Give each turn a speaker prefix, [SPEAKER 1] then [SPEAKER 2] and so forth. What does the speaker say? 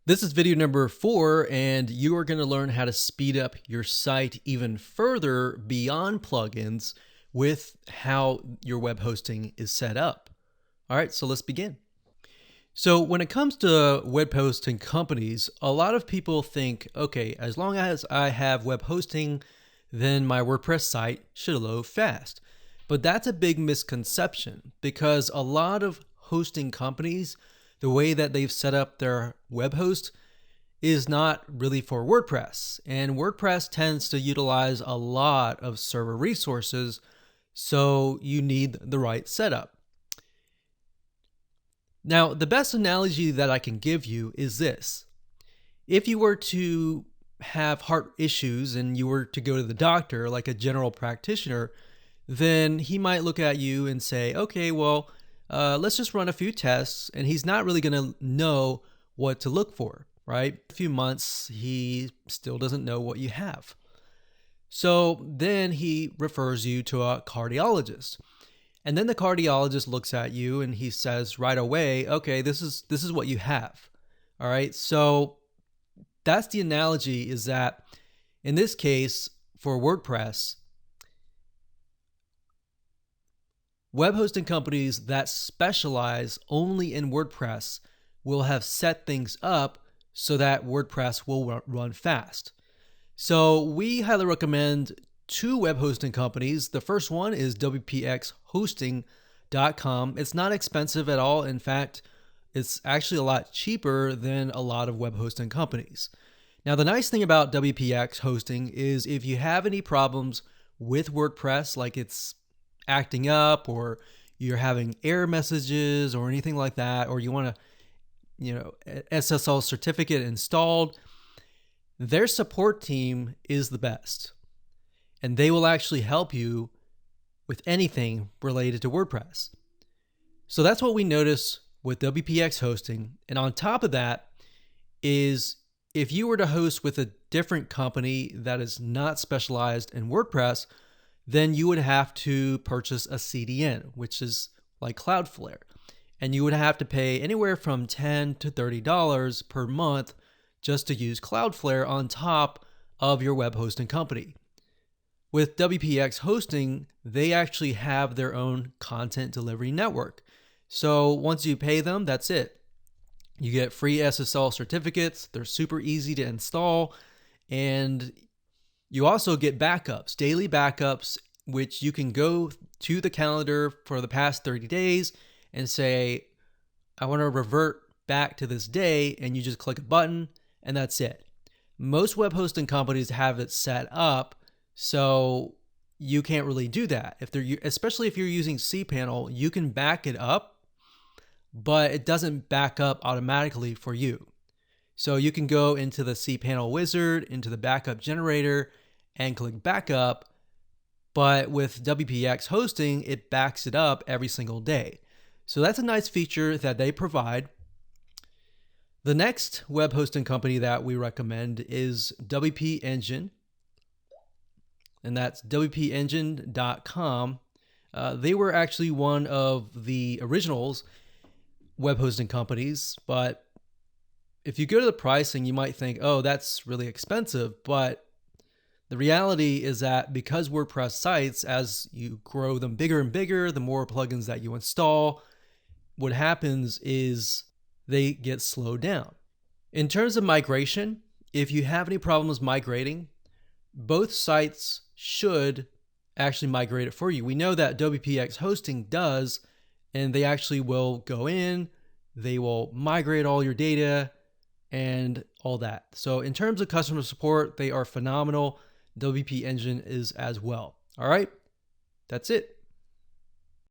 [SPEAKER 1] This is video number 4, and you are going to learn how to speed up your site even further beyond plugins with how your web hosting is set up. All right, so let's begin. So when it comes to web hosting companies, a lot of people think, okay, as long as I have web hosting, then my WordPress site should load fast. But that's a big misconception because a lot of hosting companies, the way that they've set up their web host is not really for WordPress. And WordPress tends to utilize a lot of server resources, so you need the right setup. Now, the best analogy that I can give you is this. If you were to have heart issues and you were to go to the doctor, like a general practitioner, then he might look at you and say, okay, well, let's just run a few tests, and he's not really going to know what to look for, right? A few months, he still doesn't know what you have. So then he refers you to a cardiologist. And then the cardiologist looks at you and he says right away, okay, this is what you have. All right. So that's the analogy, is that in this case for WordPress, web hosting companies that specialize only in WordPress will have set things up so that WordPress will run fast. So we highly recommend two web hosting companies. The first one is wpxhosting.com. It's not expensive at all. In fact, it's actually a lot cheaper than a lot of web hosting companies. Now, the nice thing about WPX hosting is if you have any problems with WordPress, like it's acting up or you're having error messages or anything like that, or you want to, SSL certificate installed, their support team is the best. And they will actually help you with anything related to WordPress. So that's what we notice with WPX hosting. And on top of that is, if you were to host with a different company that is not specialized in WordPress, then you would have to purchase a CDN, which is like Cloudflare. And you would have to pay anywhere from $10 to $30 per month just to use Cloudflare on top of your web hosting company. With WPX hosting, they actually have their own content delivery network. So once you pay them, that's it. You get free SSL certificates. They're super easy to install. And you also get backups, daily backups, which you can go to the calendar for the past 30 days and say, I want to revert back to this day, and you just click a button and that's it. Most web hosting companies have it set up so you can't really do that. Especially if you're using cPanel, you can back it up, but it doesn't back up automatically for you. So you can go into the cPanel wizard, into the backup generator, and click backup. But with WPX hosting, it backs it up every single day. So that's a nice feature that they provide. The next web hosting company that we recommend is WP Engine, and that's wpengine.com. They were actually one of the originals web hosting companies, but if you go to the pricing, you might think, oh, that's really expensive. But the reality is that because WordPress sites, as you grow them bigger and bigger, the more plugins that you install, what happens is they get slowed down. In terms of migration, if you have any problems migrating, both sites should actually migrate it for you. We know that WPX hosting does, and they actually will go in, they will migrate all your data and all that. So in terms of customer support, they are phenomenal. WP Engine is as well. All right, that's it.